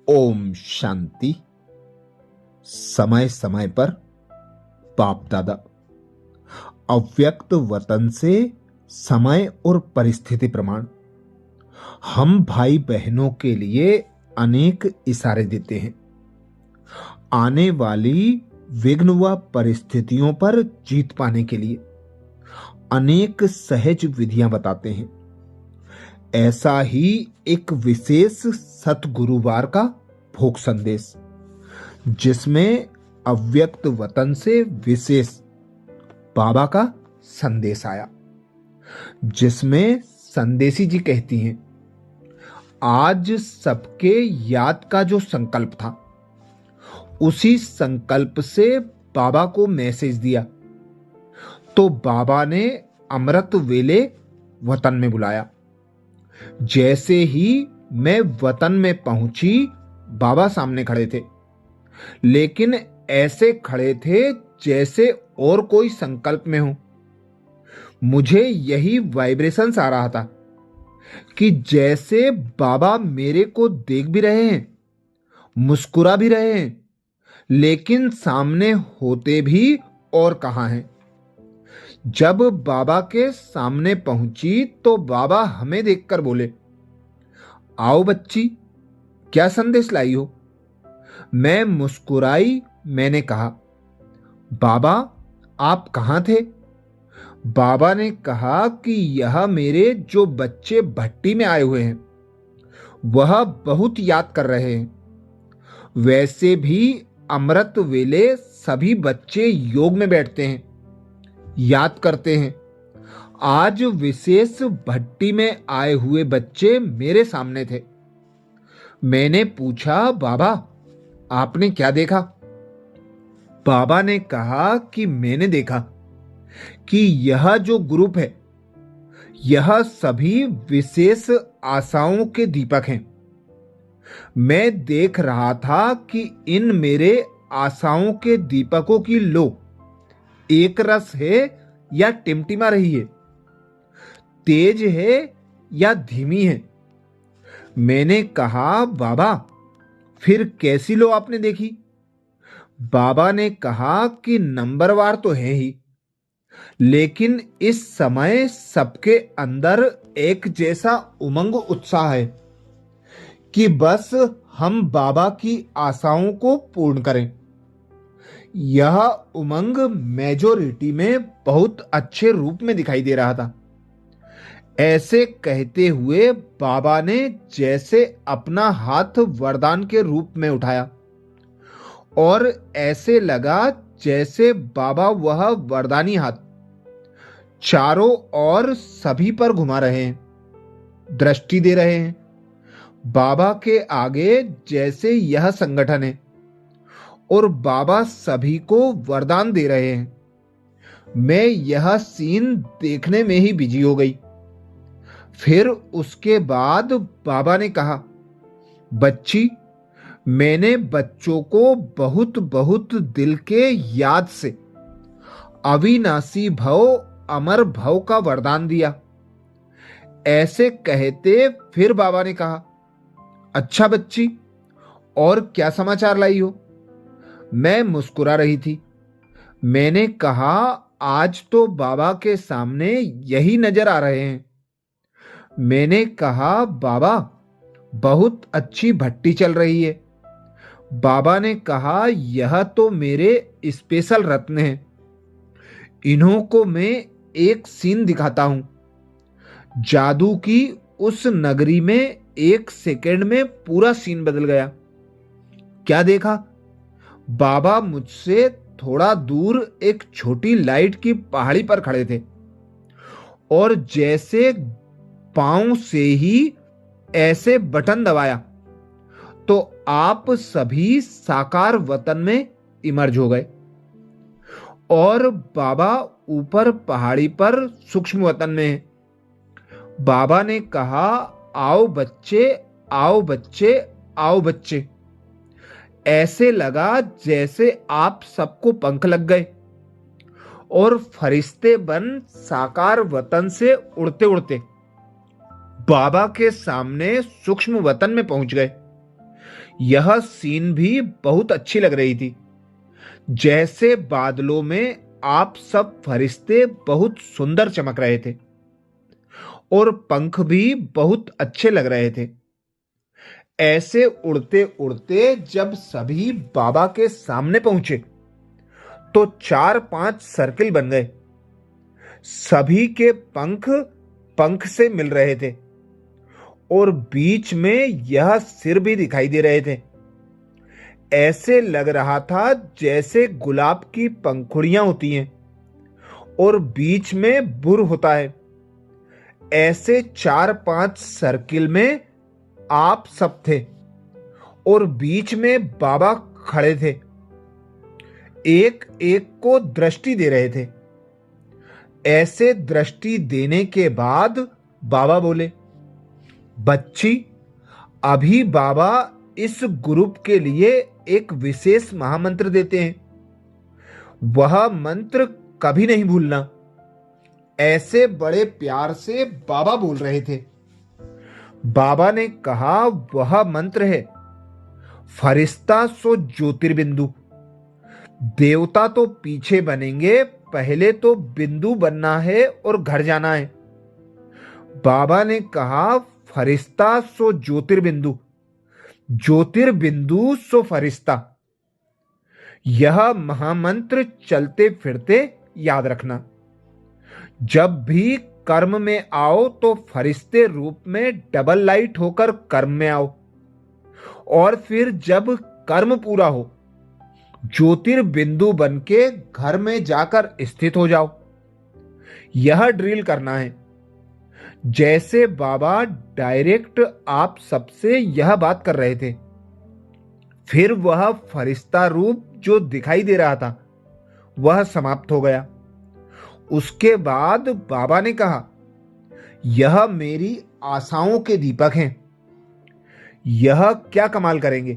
ओम शांति। समय समय पर बाप दादा अव्यक्त वतन से समय और परिस्थिति प्रमाण हम भाई बहनों के लिए अनेक इशारे देते हैं। आने वाली विघ्न व परिस्थितियों पर जीत पाने के लिए अनेक सहज विधियां बताते हैं। ऐसा ही एक विशेष सतगुरुवार का भोग संदेश, जिसमें अव्यक्त वतन से विशेष बाबा का संदेश आया, जिसमें संदेशी जी कहती हैं, आज सबके याद का जो संकल्प था उसी संकल्प से बाबा को मैसेज दिया तो बाबा ने अमृत वेले वतन में बुलाया। जैसे ही मैं वतन में पहुंची, बाबा सामने खड़े थे, लेकिन ऐसे खड़े थे जैसे और कोई संकल्प में हो। मुझे यही वाइब्रेशंस आ रहा था कि जैसे बाबा मेरे को देख भी रहे हैं, मुस्कुरा भी रहे हैं, लेकिन सामने होते भी और कहां हैं। जब बाबा के सामने पहुंची तो बाबा हमें देखकर बोले, आओ बच्ची, क्या संदेश लाई हो। मैं मुस्कुराई। मैंने कहा, बाबा आप कहां थे। बाबा ने कहा कि यह मेरे जो बच्चे भट्टी में आए हुए हैं वह बहुत याद कर रहे हैं। वैसे भी अमृत वेले सभी बच्चे योग में बैठते हैं, याद करते हैं। आज विशेष भट्टी में आए हुए बच्चे मेरे सामने थे। मैंने पूछा, बाबा आपने क्या देखा। बाबा ने कहा कि मैंने देखा कि यह जो ग्रुप है यह सभी विशेष आशाओं के दीपक हैं। मैं देख रहा था कि इन मेरे आशाओं के दीपकों की लो एक रस है या टिमटिमा रही है, तेज है या धीमी है। मैंने कहा, बाबा फिर कैसी लो आपने देखी। बाबा ने कहा कि नंबरवार तो है ही, लेकिन इस समय सबके अंदर एक जैसा उमंग उत्साह है कि बस हम बाबा की आशाओं को पूर्ण करें। यह उमंग मेजॉरिटी में बहुत अच्छे रूप में दिखाई दे रहा था। ऐसे कहते हुए बाबा ने जैसे अपना हाथ वरदान के रूप में उठाया और ऐसे लगा जैसे बाबा वह वरदानी हाथ चारों ओर सभी पर घुमा रहे हैं, दृष्टि दे रहे हैं। बाबा के आगे जैसे यह संगठन है और बाबा सभी को वरदान दे रहे हैं। मैं यह सीन देखने में ही बिजी हो गई। फिर उसके बाद बाबा ने कहा, बच्ची मैंने बच्चों को बहुत बहुत दिल के याद से अविनाशी भव अमर भव का वरदान दिया। ऐसे कहते फिर बाबा ने कहा, अच्छा बच्ची और क्या समाचार लाई हो। मैं मुस्कुरा रही थी। मैंने कहा, आज तो बाबा के सामने यही नजर आ रहे हैं। मैंने कहा, बाबा बहुत अच्छी भट्टी चल रही है। बाबा ने कहा, यह तो मेरे स्पेशल रत्न हैं। इन्हों को मैं एक सीन दिखाता हूं। जादू की उस नगरी में एक सेकंड में पूरा सीन बदल गया। क्या देखा। बाबा मुझसे थोड़ा दूर एक छोटी लाइट की पहाड़ी पर खड़े थे और जैसे पांव से ही ऐसे बटन दबाया तो आप सभी साकार वतन में इमर्ज हो गए और बाबा ऊपर पहाड़ी पर सूक्ष्म वतन में है। बाबा ने कहा, आओ बच्चे, आओ बच्चे, आओ बच्चे। ऐसे लगा जैसे आप सबको पंख लग गए और फरिश्ते बन साकार वतन से उड़ते उड़ते बाबा के सामने सूक्ष्म वतन में पहुंच गए। यह सीन भी बहुत अच्छी लग रही थी। जैसे बादलों में आप सब फरिश्ते बहुत सुंदर चमक रहे थे और पंख भी बहुत अच्छे लग रहे थे। ऐसे उड़ते उड़ते जब सभी बाबा के सामने पहुंचे तो 4-5 सर्किल बन गए। सभी के पंख पंख से मिल रहे थे और बीच में यह सिर भी दिखाई दे रहे थे। ऐसे लग रहा था जैसे गुलाब की पंखुड़ियां होती हैं और बीच में बुर होता है। ऐसे 4-5 सर्किल में आप सब थे और बीच में बाबा खड़े थे, एक एक को दृष्टि दे रहे थे। ऐसे दृष्टि देने के बाद बाबा बोले, बच्ची, अभी बाबा इस ग्रुप के लिए एक विशेष महामंत्र देते हैं। वह मंत्र कभी नहीं भूलना। ऐसे बड़े प्यार से बाबा बोल रहे थे। बाबा ने कहा, वह मंत्र है, फरिश्ता सो ज्योतिर्बिंदु। देवता तो पीछे बनेंगे, पहले तो बिंदु बनना है और घर जाना है। बाबा ने कहा, फरिश्ता सो ज्योतिर्बिंदु, ज्योतिर्बिंदु सो फरिश्ता। यह महामंत्र चलते फिरते याद रखना। जब भी कर्म में आओ तो फरिश्ते रूप में डबल लाइट होकर कर्म में आओ और फिर जब कर्म पूरा हो ज्योतिर्बिंदु बन के घर में जाकर स्थित हो जाओ। यह ड्रिल करना है। जैसे बाबा डायरेक्ट आप सबसे यह बात कर रहे थे। फिर वह फरिश्ता रूप जो दिखाई दे रहा था वह समाप्त हो गया। उसके बाद बाबा ने कहा, यह मेरी आशाओं के दीपक हैं। यह क्या कमाल करेंगे?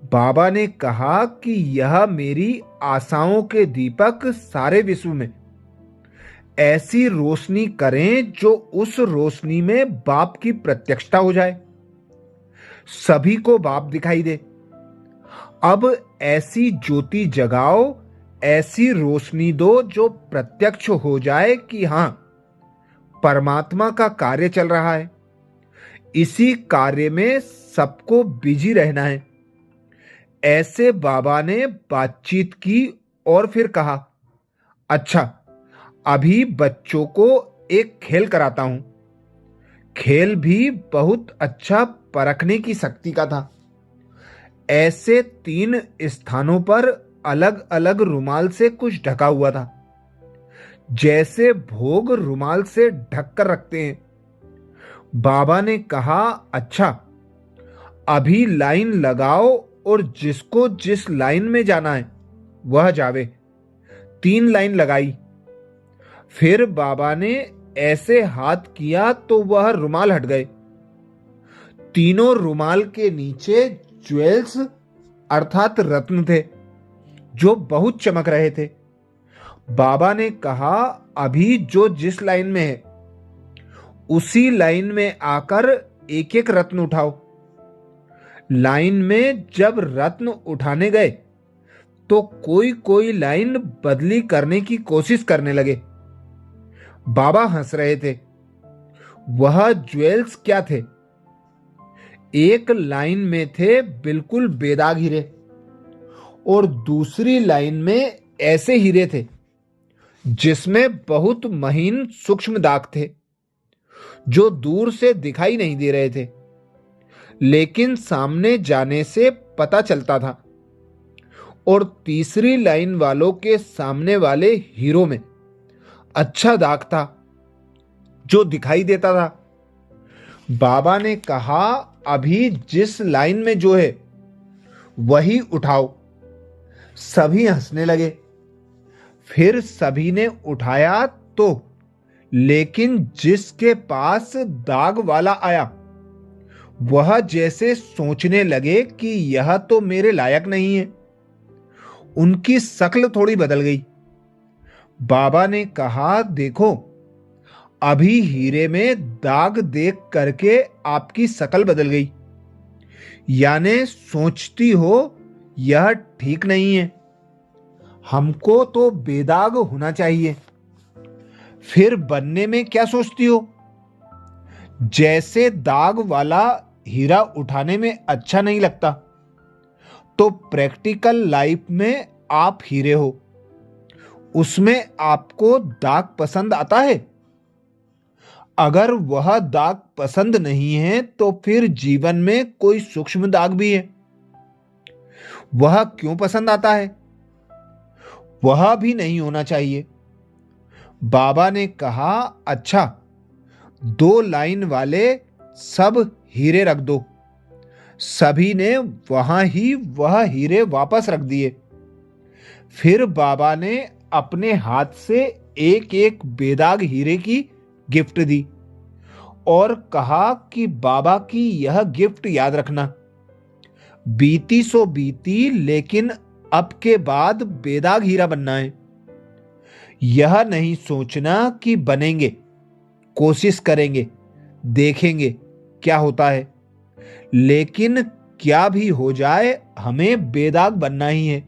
बाबा ने कहा कि यह मेरी आशाओं के दीपक सारे विश्व में ऐसी रोशनी करें जो उस रोशनी में बाप की प्रत्यक्षता हो जाए, सभी को बाप दिखाई दे। अब ऐसी ज्योति जगाओ, ऐसी रोशनी दो जो प्रत्यक्ष हो जाए कि हां, परमात्मा का कार्य चल रहा है। इसी कार्य में सबको बिजी रहना है। ऐसे बाबा ने बातचीत की और फिर कहा, अच्छा, अभी बच्चों को एक खेल कराता हूं। खेल भी बहुत अच्छा परखने की शक्ति का था। ऐसे 3 स्थानों पर अलग अलग रुमाल से कुछ ढका हुआ था, जैसे भोग रुमाल से ढक कर रखते हैं। बाबा ने कहा, अच्छा, अभी लाइन लगाओ और जिसको जिस लाइन में जाना है वह जावे। 3 लाइन लगाई। फिर बाबा ने ऐसे हाथ किया तो वह रुमाल हट गए। तीनों रुमाल के नीचे ज्वेल्स अर्थात रत्न थे जो बहुत चमक रहे थे। बाबा ने कहा, अभी जो जिस लाइन में है उसी लाइन में आकर एक एक रत्न उठाओ। लाइन में जब रत्न उठाने गए तो कोई कोई लाइन बदली करने की कोशिश करने लगे। बाबा हंस रहे थे। वह ज्वेल्स क्या थे? एक लाइन में थे बिल्कुल बेदाग हीरे और दूसरी लाइन में ऐसे हीरे थे जिसमें बहुत महीन सूक्ष्म दाग थे जो दूर से दिखाई नहीं दे रहे थे, लेकिन सामने जाने से पता चलता था। और तीसरी लाइन वालों के सामने वाले हीरो में अच्छा दाग था जो दिखाई देता था। बाबा ने कहा, अभी जिस लाइन में जो है वही उठाओ। सभी हंसने लगे। फिर सभी ने उठाया तो लेकिन जिसके पास दाग वाला आया वह जैसे सोचने लगे कि यह तो मेरे लायक नहीं है। उनकी शक्ल थोड़ी बदल गई। बाबा ने कहा, देखो, अभी हीरे में दाग देख करके आपकी शक्ल बदल गई। यानी सोचती हो यह ठीक नहीं है, हमको तो बेदाग होना चाहिए। फिर बनने में क्या सोचती हो? जैसे दाग वाला हीरा उठाने में अच्छा नहीं लगता, तो प्रैक्टिकल लाइफ में आप हीरे हो, उसमें आपको दाग पसंद आता है? अगर वह दाग पसंद नहीं है तो फिर जीवन में कोई सूक्ष्म दाग भी है। वह क्यों पसंद आता है? वह भी नहीं होना चाहिए। बाबा ने कहा, अच्छा 2 लाइन वाले सब हीरे रख दो। सभी ने वहां ही वह हीरे वापस रख दिए। फिर बाबा ने अपने हाथ से एक एक बेदाग हीरे की गिफ्ट दी और कहा कि बाबा की यह गिफ्ट याद रखना। बीती सो बीती, लेकिन अब के बाद बेदाग हीरा बनना है। यह नहीं सोचना कि बनेंगे, कोशिश करेंगे, देखेंगे क्या होता है, लेकिन क्या भी हो जाए हमें बेदाग बनना ही है।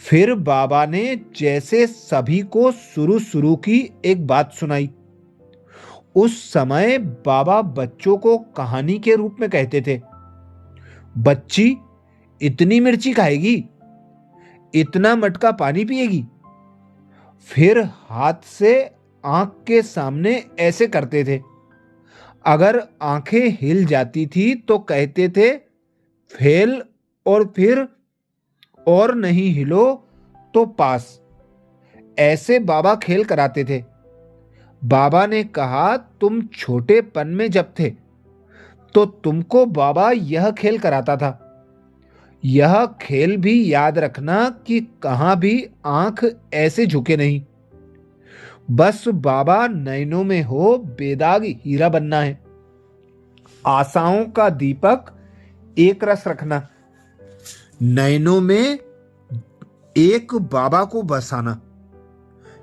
फिर बाबा ने जैसे सभी को शुरू शुरू की एक बात सुनाई। उस समय बाबा बच्चों को कहानी के रूप में कहते थे, बच्ची इतनी मिर्ची खाएगी, इतना मटका पानी पिएगी। फिर हाथ से आंख के सामने ऐसे करते थे। अगर आंखें हिल जाती थी तो कहते थे फेल, और फिर और नहीं हिलो तो पास। ऐसे बाबा खेल कराते थे। बाबा ने कहा, तुम छोटेपन में जब थे तो तुमको बाबा यह खेल कराता था। यह खेल भी याद रखना कि कहां भी आंख ऐसे झुके नहीं। बस बाबा नैनों में हो बेदाग हीरा बनना है। आशाओं का दीपक एक रस रखना, नैनों में एक बाबा को बसाना।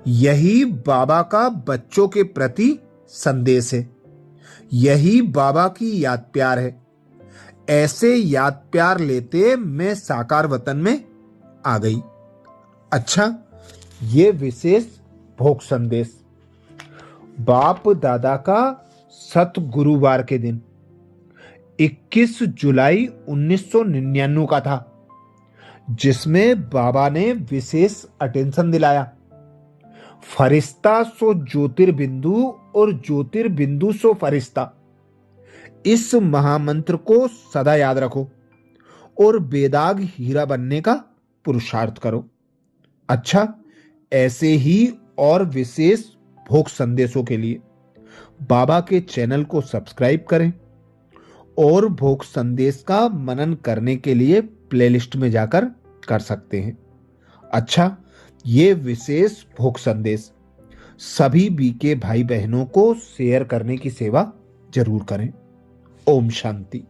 यही बाबा का बच्चों के प्रति संदेश है। यही बाबा की याद प्यार है। ऐसे याद प्यार लेते मैं साकार वतन में आ गई। अच्छा, ये विशेष भोग संदेश बाप दादा का सत गुरुवार के दिन 21 जुलाई 1999 का था, जिसमें बाबा ने विशेष अटेंशन दिलाया। फरिश्ता सो ज्योतिर्बिंदु और ज्योतिर्बिंदु सो फरिश्ता, इस महामंत्र को सदा याद रखो और बेदाग हीरा बनने का पुरुषार्थ करो। अच्छा, ऐसे ही और विशेष भोग संदेशों के लिए बाबा के चैनल को सब्सक्राइब करें और भोग संदेश का मनन करने के लिए प्लेलिस्ट में जाकर कर सकते हैं। अच्छा, ये विशेष भोग संदेश सभी बीके भाई बहनों को शेयर करने की सेवा जरूर करें। ओम शांति।